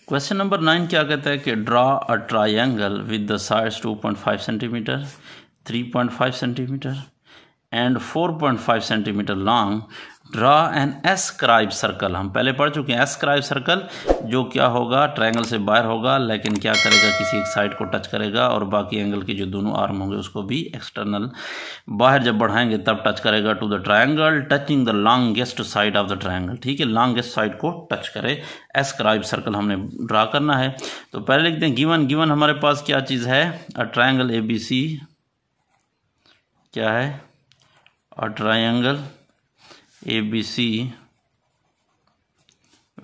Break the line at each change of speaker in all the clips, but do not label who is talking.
Question number 9 क्या कहता है कि draw a triangle with the sides 2.5 centimetre, 3.5 centimetre and 4.5 centimetre long. Draw an escribe circle. हम पहले पढ़ चुके हैं एस्क्राइब सर्कल, जो क्या होगा ट्रायंगल से बाहर होगा, लेकिन क्या करेगा किसी एक साइड को टच करेगा और बाकी एंगल के जो दोनों आर्म होंगे उसको भी एक्सटर्नल बाहर जब बढ़ाएंगे तब टच करेगा to the triangle touching the longest side of the triangle. ठीक है, लॉन्गेस्ट साइड को टच करे। एस्क्राइब सर्कल हमने ड्रा करना है, तो पहले लिखते हैं गिवन हमारे पास क्या चीज़ है, अ ट्रायंगल ABC क्या है, a triangle ABC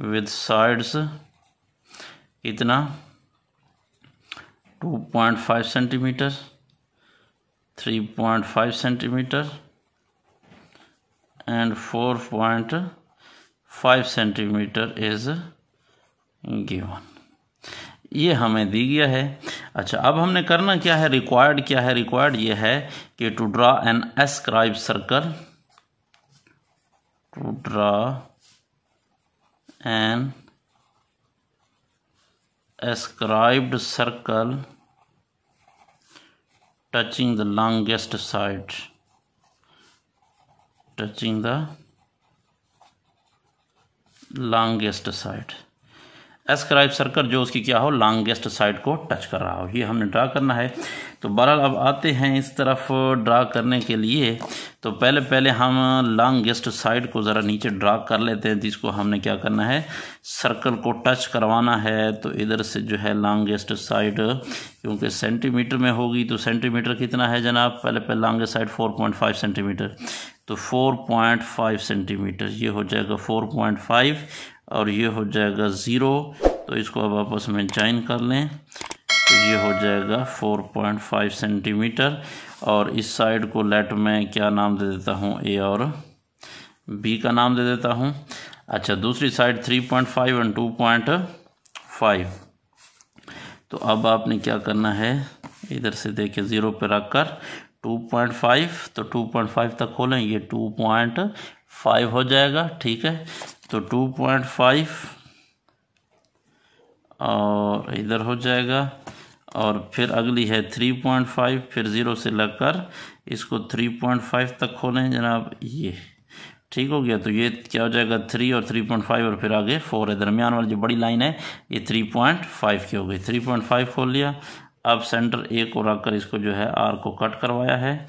with sides कितना 2.5 centimetre, 3.5 centimetre and 4.5 centimetre is given. ये हमें दी गया है। अच्छा, अब हमने करना क्या है, रिक्वायर्ड क्या है, रिक्वायर्ड ये है कि to draw an escribe circle, to draw an ascribed circle touching the longest side, touching the longest side। Ascribe circle जो उसकी क्या हो, लॉन्गेस्ट साइड को टच कर रहा हो, ये हमने ड्रा करना है। तो बहरहाल अब आते हैं इस तरफ ड्रा करने के लिए। तो पहले हम लॉन्गेस्ट साइड को ज़रा नीचे ड्रा कर लेते हैं, जिसको हमने क्या करना है, सर्कल को टच करवाना है। तो इधर से जो है लॉन्गेस्ट साइड, क्योंकि सेंटीमीटर में होगी तो सेंटीमीटर कितना है जनाब, पहले लॉन्गेस्ट साइड 4.5 सेंटीमीटर, तो 4.5 सेंटीमीटर ये हो जाएगा 4.5 और ये हो जाएगा 0। तो इसको अब आपस में ज्वाइन कर लें, तो ये हो जाएगा 4.5 सेंटीमीटर। और इस साइड को लेट में क्या नाम दे देता हूँ, A और B का नाम दे देता हूँ। अच्छा, दूसरी साइड 3.5 और 2.5। तो अब आपने क्या करना है, इधर से देखिए 0 पे रख कर 2.5, तो 2.5 तक खोलें, ये 2.5 हो जाएगा। ठीक है, तो 2.5 और इधर हो जाएगा, और फिर अगली है 3.5, फिर 0 से लगकर इसको 3.5 तक खोलें जनाब, ये ठीक हो गया। तो ये क्या हो जाएगा 3 और 3.5 और फिर आगे 4 है, दरमियान वाली जो बड़ी लाइन है ये 3.5 की हो गई। 3.5 खोल लिया। अब सेंटर A को रखकर इसको जो है R को कट करवाया है,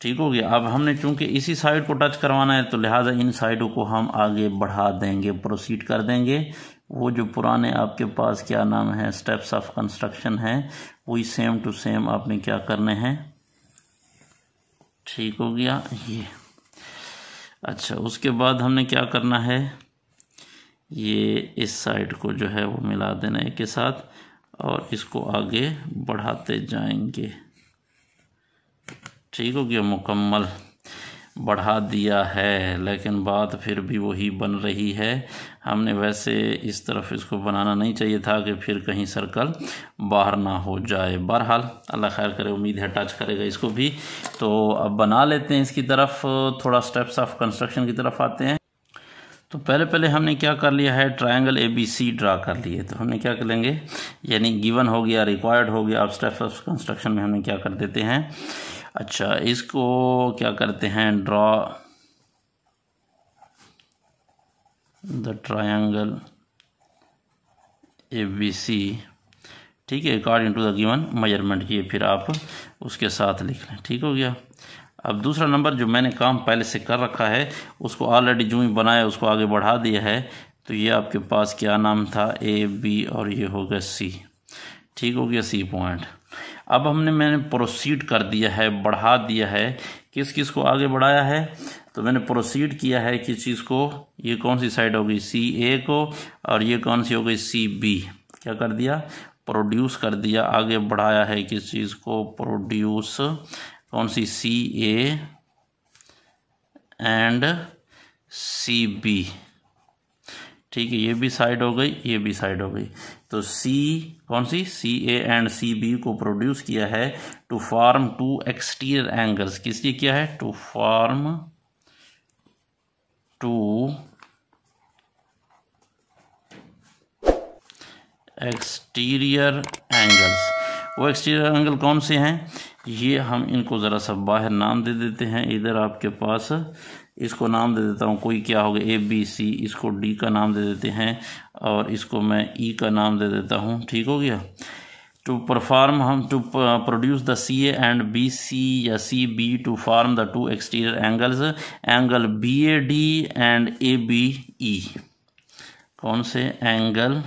ठीक हो गया। अब हमने चूंकि इसी साइड को टच करवाना है तो लिहाजा इन साइडों को हम आगे बढ़ा देंगे, प्रोसीड कर देंगे। वो जो पुराने आपके पास क्या नाम है स्टेप्स ऑफ कंस्ट्रक्शन है, वही सेम टू सेम आपने क्या करने हैं, ठीक हो गया ये। अच्छा, उसके बाद हमने क्या करना है, ये इस साइड को जो है वो मिला देना एक के साथ और इसको आगे बढ़ाते जाएंगे, ठीक हो गया। मुकम्मल बढ़ा दिया है, लेकिन बात फिर भी वही बन रही है। हमने वैसे इस तरफ इसको बनाना नहीं चाहिए था कि फिर कहीं सर्कल बाहर ना हो जाए। बहरहाल अल्लाह खैर करे, उम्मीद है टच करेगा इसको भी। तो अब बना लेते हैं इसकी तरफ, थोड़ा स्टेप्स ऑफ कंस्ट्रक्शन की तरफ आते हैं। तो पहले हमने क्या कर लिया है, ट्रायंगल ABC ड्रा कर लिए। तो हमने क्या करेंगे, यानी गिवन हो गया, रिक्वायर्ड हो गया। अब स्टेप्स ऑफ कंस्ट्रक्शन में हमने क्या कर देते हैं, अच्छा इसको क्या करते हैं, ड्रॉ द ट्रायंगल ABC, ठीक है, according to the given measurement, ये फिर आप उसके साथ लिख लें, ठीक हो गया। अब दूसरा नंबर जो मैंने काम पहले से कर रखा है उसको ऑलरेडी जो ही बनाया उसको आगे बढ़ा दिया है। तो ये आपके पास क्या नाम था, AB और ये हो गया C, ठीक हो गया, C पॉइंट। अब मैंने प्रोसीड कर दिया है, बढ़ा दिया है। किस को आगे बढ़ाया है, तो मैंने प्रोसीड किया है किस चीज़ को, ये कौन सी साइड होगी CA को, और ये कौन सी हो गई CB। क्या कर दिया, प्रोड्यूस कर दिया, आगे बढ़ाया है किस चीज़ को, प्रोड्यूस कौन सी CA एंड CB, ठीक है, ये भी साइड हो गई, ये भी साइड हो गई। तो C कौन सी CA एंड CB को प्रोड्यूस किया है टू फॉर्म 2 एक्सटीरियर एंगल्स। किस लिए किया है, टू फॉर्म 2 एक्सटीरियर एंगल्स। वो एक्सटीरियर एंगल कौन से हैं, ये हम इनको ज़रा सा बाहर नाम दे देते हैं। इधर आपके पास इसको नाम दे देता हूँ, कोई क्या होगा ABC, इसको D का नाम दे देते हैं और इसको मैं E का नाम दे देता हूँ। ठीक हो गया। To produce the CA and BC या CB to form the two exterior angles, angle BAD and ABE। कौन से एंगल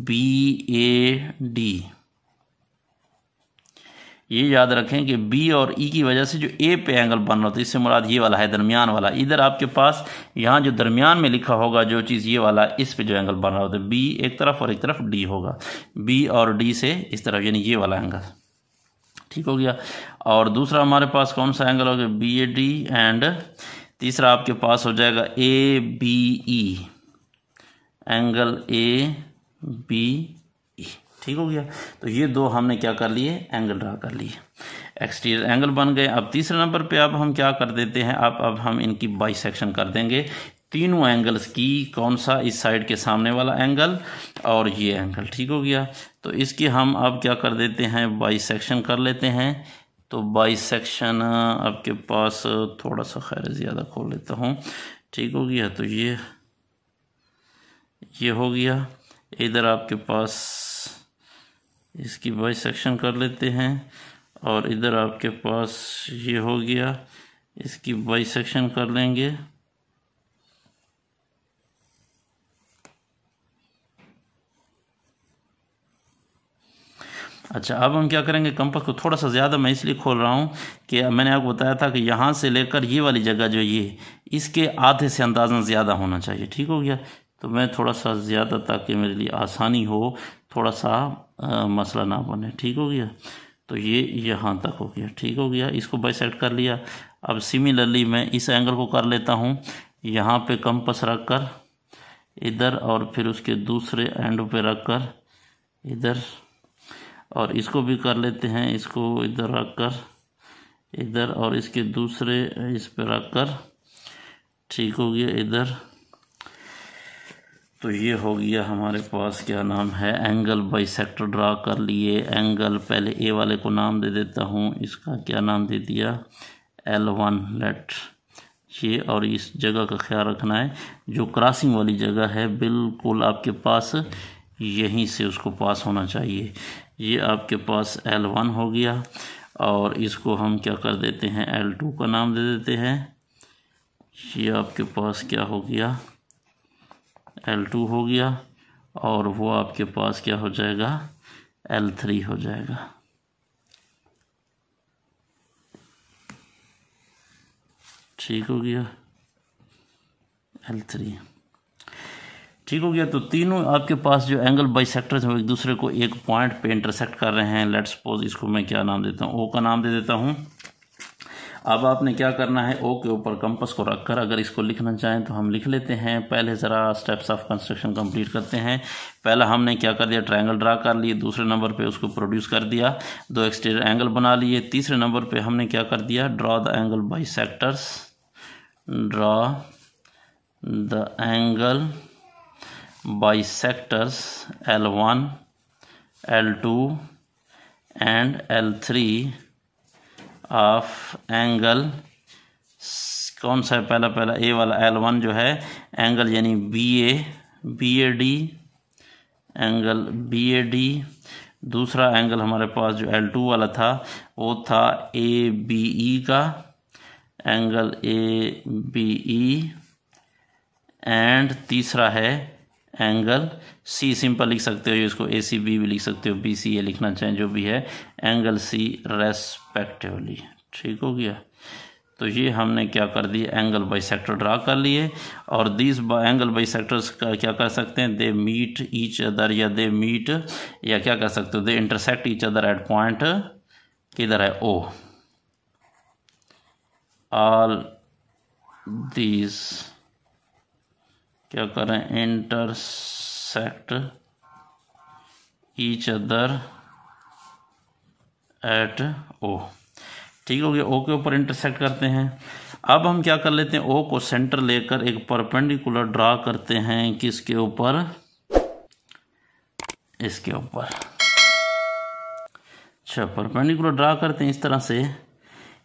BAD, ये याद रखें कि B और E की वजह से जो A पे एंगल बन रहा होता है, इससे मुराद ये वाला है, दरमियान वाला। इधर आपके पास यहाँ जो दरमियान में लिखा होगा जो चीज़, ये वाला, इस पे जो एंगल बन रहा होता है, B एक तरफ और एक तरफ D होगा, B और D से इस तरफ, यानी ये वाला एंगल। ठीक हो गया। और दूसरा हमारे पास कौन सा एंगल हो गया, BAD एंड तीसरा आपके पास हो जाएगा ABE, एंगल ABE। ठीक हो गया। तो ये दो हमने क्या कर लिए, एंगल ड्रा कर लिए, एक्सटीरियर एंगल बन गए। अब तीसरे नंबर पे अब हम क्या कर देते हैं, अब हम इनकी बाइसेक्शन कर देंगे तीनों एंगल्स की। कौन सा, इस साइड के सामने वाला एंगल और ये एंगल। ठीक हो गया। तो इसकी हम अब क्या कर देते हैं, बाइसेक्शन कर लेते हैं। तो बाइसेक्शन आपके पास थोड़ा सा खैर ज़्यादा खोल लेता हूँ। ठीक हो गया। तो ये हो गया। इधर आपके पास इसकी बाइसेक्शन कर लेते हैं और इधर आपके पास ये हो गया, इसकी बाइसेक्शन कर लेंगे। अच्छा, अब हम क्या करेंगे, कंपास को थोड़ा सा ज़्यादा मैं इसलिए खोल रहा हूँ कि मैंने आपको बताया था कि यहाँ से लेकर ये वाली जगह जो ये, इसके आधे से अंदाज़ा ज़्यादा होना चाहिए। ठीक हो गया। तो मैं थोड़ा सा ज़्यादा, ताकि मेरे लिए आसानी हो, थोड़ा सा मसला ना बने। ठीक हो गया। तो ये यहाँ तक हो गया। ठीक हो गया। इसको बाइसेक्ट कर लिया। अब सिमिलरली मैं इस एंगल को कर लेता हूँ, यहाँ पे कंपास रख कर इधर और फिर उसके दूसरे एंड पे रख कर इधर, और इसको भी कर लेते हैं, इसको इधर रख कर इधर और इसके दूसरे इस पे रख कर। ठीक हो गया इधर। तो ये हो गया हमारे पास, क्या नाम है, एंगल बाइसेक्टर ड्रा कर लिए। एंगल पहले ए वाले को नाम दे देता हूँ, इसका क्या नाम दे दिया, L1 लेट। ये और इस जगह का ख्याल रखना है, जो क्रॉसिंग वाली जगह है बिल्कुल आपके पास यहीं से उसको पास होना चाहिए। ये आपके पास L1 हो गया और इसको हम क्या कर देते हैं, L2 का नाम दे देते हैं। ये आपके पास क्या हो गया, L2 हो गया और वो आपके पास क्या हो जाएगा, L3 हो जाएगा। ठीक हो गया, L3। ठीक हो गया। तो तीनों आपके पास जो एंगल बाइसेक्टर्स हैं वो एक दूसरे को एक पॉइंट पे इंटरसेक्ट कर रहे हैं। लेट्स सपोज इसको मैं क्या नाम देता हूँ, O का नाम दे देता हूँ। अब आपने क्या करना है, O के ऊपर कंपास को रखकर अगर इसको लिखना चाहें तो हम लिख लेते हैं। पहले ज़रा स्टेप्स ऑफ कंस्ट्रक्शन कंप्लीट करते हैं। पहला हमने क्या कर दिया, ट्रायंगल ड्रा कर लिए। दूसरे नंबर पे उसको प्रोड्यूस कर दिया, दो एक्सटीरियर एंगल बना लिए। तीसरे नंबर पे हमने क्या कर दिया, draw the angle bisectors, draw the angle bisectors L1, L2 and L3 of angle. कौन सा है, पहला ए वाला L1 जो है एंगल यानी BAD, एंगल BAD। दूसरा एंगल हमारे पास जो L2 वाला था वो था ABE का, एंगल ABE। एंड तीसरा है एंगल C, सिंपल लिख सकते हो, इसको ACB भी लिख सकते हो, BCA लिखना चाहें, जो भी है, एंगल C रेस्पेक्टिवली। ठीक हो गया। तो ये हमने क्या कर दिया, एंगल बाइसेक्टर ड्रा कर लिए। और दिस एंगल बाइसेक्टर्स का क्या कर सकते हैं, दे मीट ईच अदर, या दे मीट, या क्या कर सकते हो, they intersect each other at point, किधर है, O। ऑल दीज क्या करें, intersect each other at O। ठीक हो गया। O के ऊपर इंटरसेक्ट करते हैं। अब हम क्या कर लेते हैं, O को सेंटर लेकर एक परपेंडिकुलर ड्रा करते हैं, किसके ऊपर, इसके ऊपर। अच्छा, परपेंडिकुलर ड्रा करते हैं इस तरह से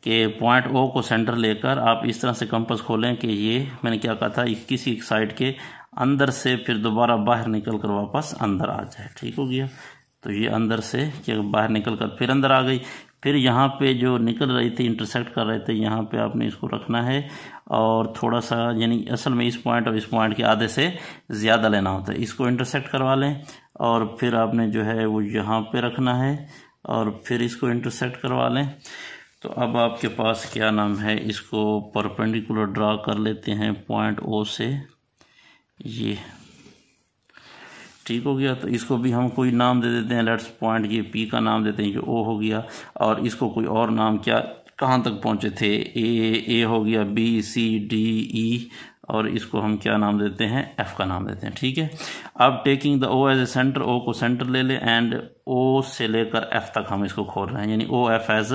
कि पॉइंट ओ को सेंटर लेकर आप इस तरह से कंपास खोलें कि ये मैंने क्या कहा था, किसी एक साइड के अंदर से फिर दोबारा बाहर निकल कर वापस अंदर आ जाए। ठीक हो गया। तो ये अंदर से क्या बाहर निकल कर फिर अंदर आ गई। फिर यहाँ पे जो निकल रही थी, इंटरसेक्ट कर रहे थे, यहाँ पे आपने इसको रखना है और थोड़ा सा, यानी असल में इस पॉइंट और इस पॉइंट के आधे से ज़्यादा लेना होता है। इसको इंटरसेक्ट करवा लें और फिर आपने जो है वो यहाँ पे रखना है और फिर इसको इंटरसेक्ट करवा लें। तो अब आपके पास क्या नाम है, इसको परपेंडिकुलर ड्रा कर लेते हैं पॉइंट ओ से ये। ठीक हो गया। तो इसको भी हम कोई नाम दे देते हैं, लेट्स पॉइंट ये पी का नाम देते हैं, ये ओ हो गया। और इसको कोई और नाम, क्या कहाँ तक पहुँचे थे, ए हो गया, बी सी डी ई, और इसको हम क्या नाम देते हैं, एफ का नाम देते हैं। ठीक है। अब taking the O as a centre, O को सेंटर ले लें एंड ओ से लेकर एफ तक हम इसको खोल रहे हैं, यानी O F as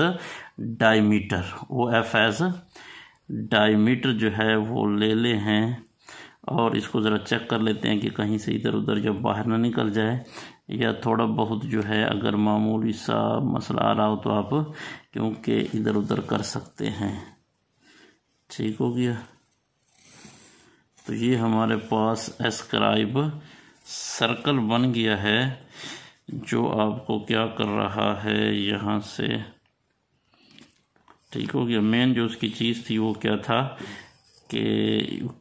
diameter. O F as diameter जो है वो ले ले हैं और इसको ज़रा चेक कर लेते हैं कि कहीं से इधर उधर जब बाहर ना निकल जाए, या थोड़ा बहुत जो है अगर मामूली सा मसला आ रहा हो तो आप क्योंकि इधर उधर कर सकते हैं। ठीक हो गया। तो ये हमारे पास एस्क्राइब सर्कल बन गया है, जो आपको क्या कर रहा है यहाँ से। ठीक हो गया। मेन जो उसकी चीज़ थी वो क्या था कि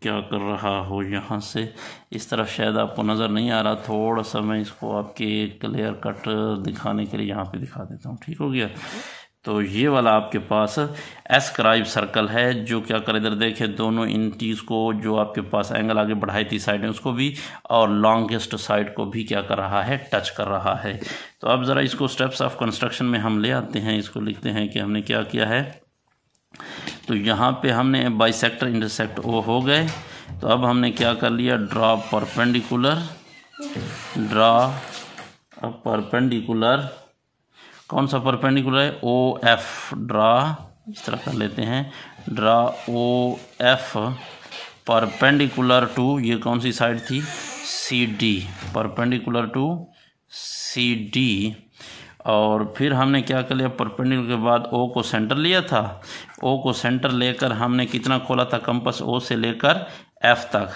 क्या कर रहा हो यहाँ से, इस तरफ शायद आपको नज़र नहीं आ रहा, थोड़ा सा मैं इसको आपके क्लियर कट दिखाने के लिए यहाँ पे दिखा देता हूँ। ठीक हो गया। तो ये वाला आपके पास एस्क्राइब सर्कल है, जो क्या कर, इधर देखें दोनों इन चीज़ को, जो आपके पास एंगल आगे बढ़ाई थी साइड में उसको भी, और लॉन्गेस्ट साइड को भी क्या कर रहा है, टच कर रहा है। तो अब ज़रा इसको स्टेप्स ऑफ कंस्ट्रक्शन में हम ले आते हैं, इसको लिखते हैं कि हमने क्या किया है। तो यहाँ पे हमने बाइसेक्टर इंटरसेक्ट ओ हो गए। तो अब हमने क्या कर लिया, ड्रा परपेंडिकुलर, कौन सा परपेंडिकुलर है, ओ एफ, ड्रा इस तरह कर लेते हैं, draw O F perpendicular to, ये कौन सी साइड थी, C D, perpendicular to C D. और फिर हमने क्या कर लिया, परपेंडिकुलर के बाद ओ को सेंटर लिया था, ओ को सेंटर लेकर हमने कितना खोला था कंपास, ओ से लेकर एफ तक।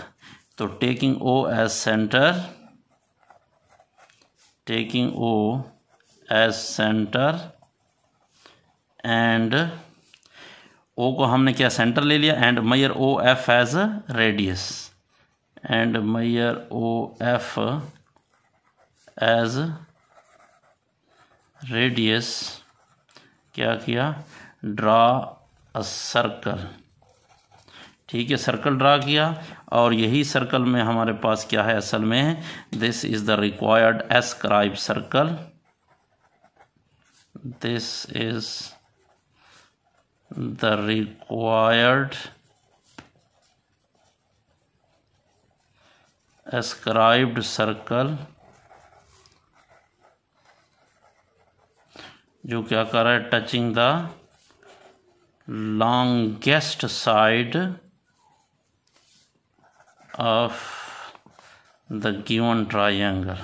तो taking O as centre, taking O as centre and O को हमने क्या सेंटर ले लिया, and measure O F as radius, and measure O F as radius. क्या किया, ड्रा अ सर्कल। ठीक है, सर्कल ड्रा किया। और यही सर्कल में हमारे पास क्या है असल में, this is the required ascribe circle, this is the required ascribed circle, जो क्या कर रहा है, touching the longest side of the given triangle,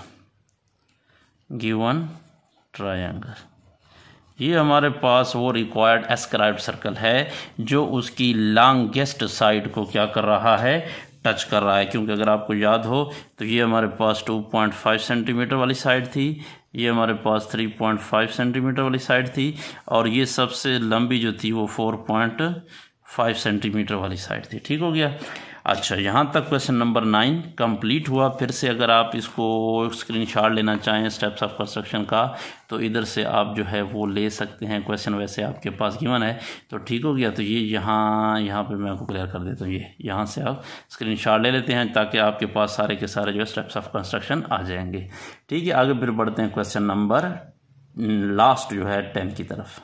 ये हमारे पास वो रिक्वायर्ड एस्क्राइब्ड सर्कल है जो उसकी लॉन्गेस्ट साइड को क्या कर रहा है, टच कर रहा है। क्योंकि अगर आपको याद हो तो ये हमारे पास 2.5 सेंटीमीटर वाली साइड थी, ये हमारे पास 3.5 सेंटीमीटर वाली साइड थी, और ये सबसे लंबी जो थी वो 4.5 सेंटीमीटर वाली साइड थी। ठीक हो गया। अच्छा, यहाँ तक क्वेश्चन नंबर 9 कंप्लीट हुआ। फिर से अगर आप इसको स्क्रीनशॉट लेना चाहें स्टेप्स ऑफ कंस्ट्रक्शन का, तो इधर से आप जो है वो ले सकते हैं। क्वेश्चन वैसे आपके पास गिवन है। तो ठीक हो गया। तो ये यहाँ पे मैं आपको क्लियर कर देता हूँ, ये यहाँ से आप स्क्रीनशॉट ले लेते हैं ताकि आपके पास सारे के सारे जो है स्टेप्स ऑफ कंस्ट्रक्शन आ जाएंगे। ठीक है, आगे फिर बढ़ते हैं क्वेश्चन नंबर लास्ट जो है 10 की तरफ।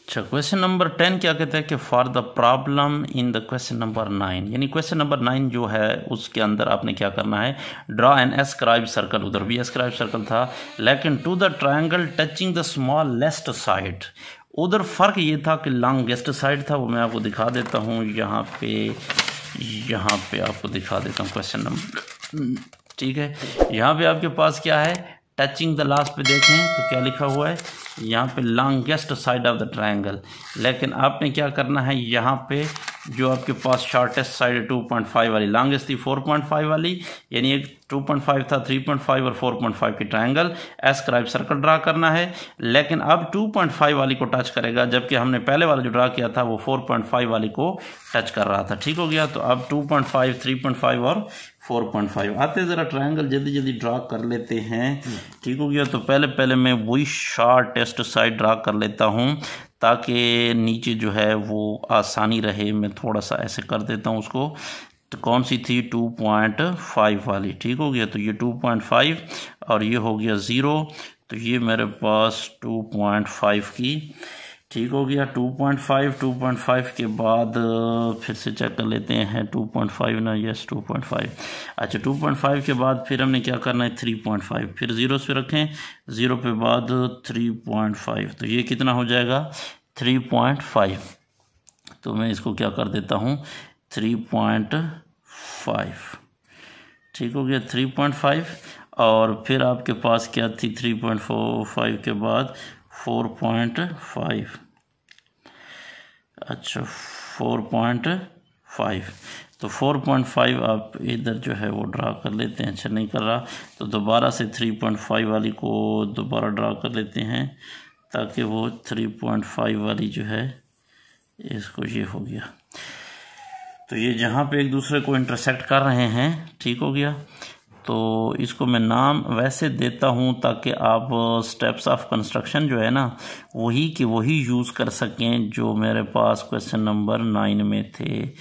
अच्छा, क्वेश्चन नंबर 10 क्या कहता है कि for the problem in the question number 9, यानी क्वेश्चन नंबर 9 जो है उसके अंदर आपने क्या करना है, ड्रा एन एस्क्राइब सर्कल, उधर भी एस्क्राइब सर्कल था, लेकिन to the triangle touching the smallest side. उधर फ़र्क ये था कि लॉन्गेस्ट साइड था, वो मैं आपको दिखा देता हूँ यहाँ पे आपको दिखा देता हूँ क्वेश्चन नंबर। ठीक है, यहाँ पे आपके पास क्या है, टचिंग द लास्ट पे देखें तो क्या लिखा हुआ है यहाँ पे longest side of the triangle. लेकिन आपने क्या करना है, यहाँ पे जो आपके पास शॉर्टेस्ट साइड है 2.5 वाली, लॉन्गेस्ट थी 4.5 वाली, यानी एक 2.5 था, 3.5 और 4.5 की ट्रायंगल एस्क्राइब सर्कल ड्रा करना है। लेकिन अब 2.5 वाली को टच करेगा, जबकि हमने पहले वाला जो ड्रा किया था वो 4.5 वाली को टच कर रहा था। ठीक हो गया। तो अब 2.5, 3.5 और 4.5 आते ज़रा ट्रायंगल जल्दी जल्दी ड्रा कर लेते हैं। ठीक हो गया। तो पहले मैं वही शॉर्टेस्ट साइड ड्रा कर लेता हूँ ताकि नीचे जो है वो आसानी रहे। मैं थोड़ा सा ऐसे कर देता हूँ उसको। तो कौन सी थी 2.5 वाली। ठीक हो गया। तो ये 2.5 और ये हो गया 0, तो ये मेरे पास 2.5 की। ठीक हो गया। 2.5 के बाद फिर से चेक कर लेते हैं 2.5 ना, यस 2.5। अच्छा 2.5 के बाद फिर हमने क्या करना है 3.5, फिर 0 पे रखें, 0 पे बाद 3.5, तो ये कितना हो जाएगा 3.5। तो मैं इसको क्या कर देता हूँ 3.5। ठीक हो गया 3.5। और फिर आपके पास क्या थी 3.45 के बाद 4.5। अच्छा 4.5, तो 4.5 आप इधर जो है वो ड्रा कर लेते हैं। अच्छा नहीं कर रहा तो दोबारा से 3.5 वाली को दोबारा ड्रा कर लेते हैं ताकि वो 3.5 वाली जो है इसको, ये हो गया। तो ये जहाँ पे एक दूसरे को इंटरसेक्ट कर रहे हैं, ठीक हो गया। तो इसको मैं नाम वैसे देता हूँ ताकि आप स्टेप्स ऑफ कंस्ट्रक्शन जो है ना वही के वही यूज़ कर सकें जो मेरे पास क्वेश्चन नंबर 9 में थे।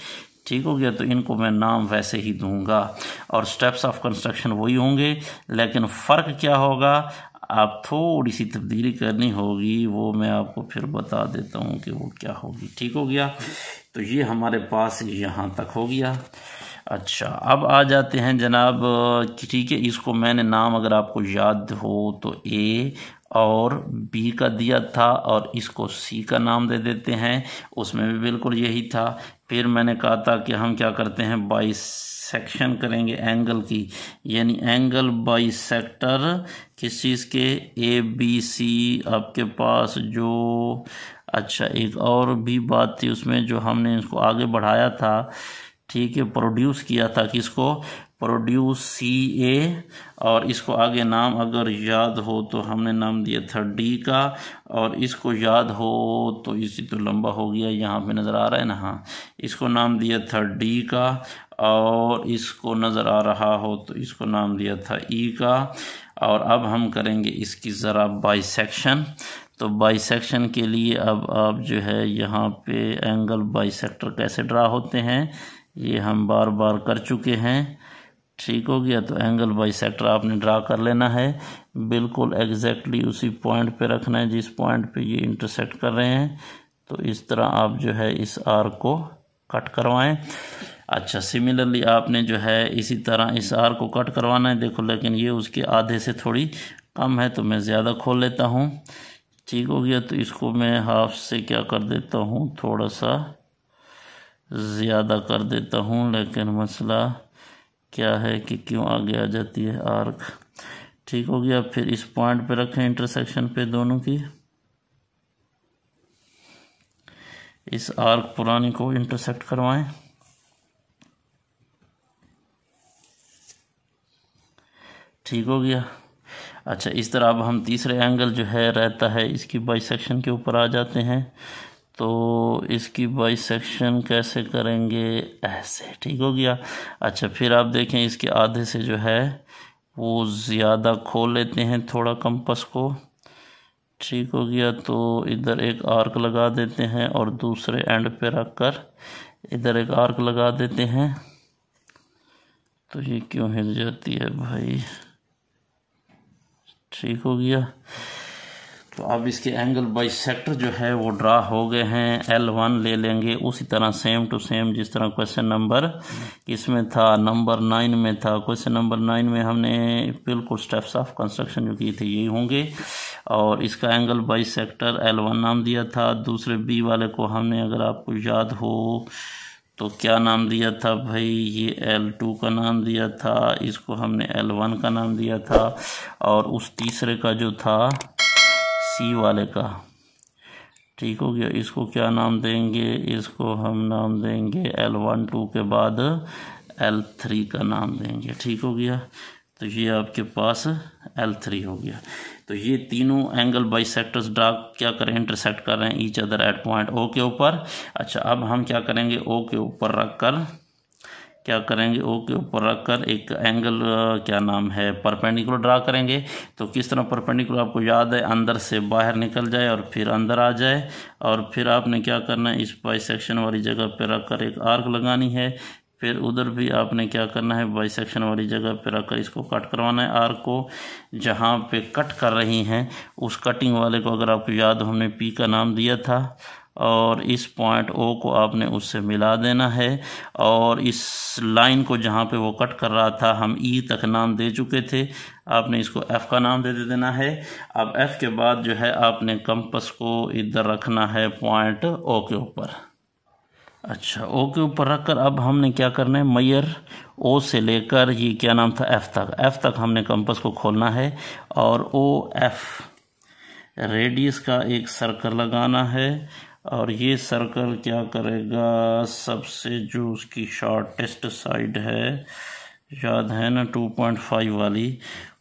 ठीक हो गया। तो इनको मैं नाम वैसे ही दूंगा और स्टेप्स ऑफ कंस्ट्रक्शन वही होंगे, लेकिन फ़र्क क्या होगा, आप थोड़ी सी तब्दीली करनी होगी, वो मैं आपको फिर बता देता हूँ कि वो क्या होगी। ठीक हो गया। तो ये हमारे पास यहाँ तक हो गया। अच्छा अब आ जाते हैं जनाब, ठीक है, इसको मैंने नाम अगर आपको याद हो तो ए और बी का दिया था और इसको सी का नाम दे देते हैं, उसमें भी बिल्कुल यही था। फिर मैंने कहा था कि हम क्या करते हैं बाइसेक्शन करेंगे एंगल की, यानी एंगल बाइसेक्टर किस चीज़ के, ए बी सी आपके पास जो। अच्छा एक और भी बात थी उसमें जो हमने इसको आगे बढ़ाया था, ठीक है, प्रोड्यूस किया था, किसको, प्रोड्यूस सी ए, और इसको आगे नाम अगर याद हो तो हमने नाम दिया था डी का, और इसको याद हो तो इसी तो लंबा हो गया, यहाँ पे नज़र आ रहा है ना, हाँ, इसको नाम दिया था डी का, और इसको नज़र आ रहा हो तो इसको नाम दिया था ई का। और अब हम करेंगे इसकी ज़रा बाइसेक्शन। तो बाइसेक्शन के लिए अब आप जो है यहाँ पे एंगल बाइसेक्टर कैसे ड्रा होते हैं ये हम बार बार कर चुके हैं। ठीक हो गया। तो एंगल बाइसेक्टर आपने ड्रा कर लेना है, बिल्कुल एग्जैक्टली उसी पॉइंट पे रखना है जिस पॉइंट पे ये इंटरसेक्ट कर रहे हैं। तो इस तरह आप जो है इस आर्क को कट करवाएं। अच्छा सिमिलरली आपने जो है इसी तरह इस आर्क को कट करवाना है। देखो लेकिन ये उसके आधे से थोड़ी कम है तो मैं ज़्यादा खोल लेता हूँ। ठीक हो गया। तो इसको मैं हाफ से क्या कर देता हूँ, थोड़ा सा ज़्यादा कर देता हूँ, लेकिन मसला क्या है कि क्यों आगे आ जाती है आर्क। ठीक हो गया। फिर इस पॉइंट पे रखें इंटरसेक्शन पे दोनों की, इस आर्क पुरानी को इंटरसेक्ट करवाएं। ठीक हो गया। अच्छा इस तरह अब हम तीसरे एंगल जो है रहता है इसकी बाइसेक्शन के ऊपर आ जाते हैं। तो इसकी बाइसेक्शन कैसे करेंगे, ऐसे। ठीक हो गया। अच्छा फिर आप देखें इसके आधे से जो है वो ज़्यादा खोल लेते हैं थोड़ा कंपास को। ठीक हो गया। तो इधर एक आर्क लगा देते हैं और दूसरे एंड पे रख कर इधर एक आर्क लगा देते हैं। तो ये क्यों हिल जाती है भाई। ठीक हो गया। तो अब इसके एंगल बाइसेक्टर जो है वो ड्रा हो गए हैं। L1 ले लेंगे उसी तरह सेम टू सेम जिस तरह क्वेश्चन नंबर इसमें था, नंबर 9 में था। क्वेश्चन नंबर 9 में हमने बिल्कुल स्टेप्स ऑफ कंस्ट्रक्शन जो की थी यही होंगे। और इसका एंगल बाइसेक्टर L1 नाम दिया था। दूसरे बी वाले को हमने, अगर आपको याद हो तो क्या नाम दिया था भाई, ये L2 का नाम दिया था, इसको हमने L1 का नाम दिया था, और उस तीसरे का जो था C वाले का, ठीक हो गया, इसको क्या नाम देंगे, इसको हम नाम देंगे L1 2 के बाद L3 का नाम देंगे, ठीक हो गया। तो ये आपके पास L3 हो गया। तो ये तीनों एंगल बाइसेक्टर्स ड्रा क्या करें, इंटरसेक्ट कर रहे हैं each other at point O के ऊपर। अच्छा, अब हम क्या करेंगे, O के ऊपर रखकर क्या करेंगे, O के ऊपर रखकर एक एंगल क्या नाम है परपेंडिकुलर ड्रा करेंगे। तो किस तरह परपेंडिकुलर आपको याद है, अंदर से बाहर निकल जाए और फिर अंदर आ जाए, और फिर आपने क्या करना है, इस बाइसेक्शन वाली जगह पर रखकर एक आर्क लगानी है, फिर उधर भी आपने क्या करना है, बाइसेक्शन वाली जगह पर रखकर इसको कट करवाना है आर्क को। जहाँ पे कट कर रही हैं उस कटिंग वाले को अगर आपको याद हो हमने P का नाम दिया था, और इस पॉइंट O को आपने उससे मिला देना है, और इस लाइन को जहाँ पे वो कट कर रहा था हम E तक नाम दे चुके थे, आपने इसको F का नाम दे देना है। अब F के बाद जो है आपने कंपस को इधर रखना है पॉइंट O के ऊपर। अच्छा, O के ऊपर रखकर अब हमने क्या करना है, मैयर O से लेकर ये क्या नाम था F तक हमने कंपस को खोलना है, और OF रेडियस का एक सर्कल लगाना है, और ये सर्कल क्या करेगा, सबसे जो उसकी शॉर्टेस्ट साइड है, याद है ना 2.5 वाली,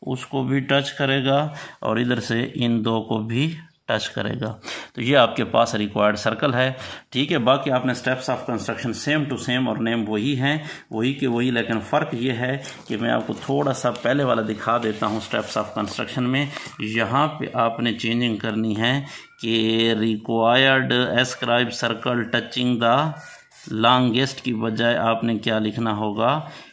उसको भी टच करेगा, और इधर से इन दो को भी टच करेगा। तो ये आपके पास रिक्वायर्ड सर्कल है, ठीक है। बाकी आपने steps of construction same to same और नेम वही हैं, वही के वही, लेकिन फ़र्क ये है कि मैं आपको थोड़ा सा पहले वाला दिखा देता हूँ। स्टेप्स ऑफ कंस्ट्रक्शन में यहाँ पे आपने चेंजिंग करनी है कि required ascribe circle touching the longest key बजाय आपने क्या लिखना होगा,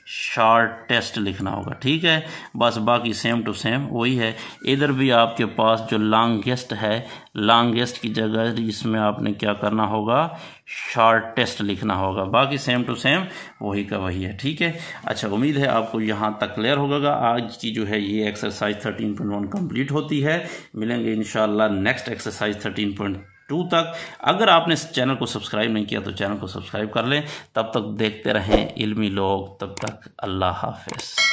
शॉर्टेस्ट लिखना होगा, ठीक है। बस बाकी सेम टू सेम वही है। इधर भी आपके पास जो लॉन्गेस्ट है, लॉन्गेस्ट की जगह इसमें आपने क्या करना होगा, शॉर्टेस्ट लिखना होगा, बाकी सेम टू सेम वही का वही है, ठीक है। अच्छा, उम्मीद है आपको यहाँ तक क्लियर होगा। आज की जो है ये एक्सरसाइज 13.1 कंप्लीट होती है। मिलेंगे इंशाल्लाह नेक्स्ट एक्सरसाइज 13.2 तक। अगर आपने इस चैनल को सब्सक्राइब नहीं किया तो चैनल को सब्सक्राइब कर लें। तब तक देखते रहें इल्मी लोग, तब तक अल्लाह हाफिज़।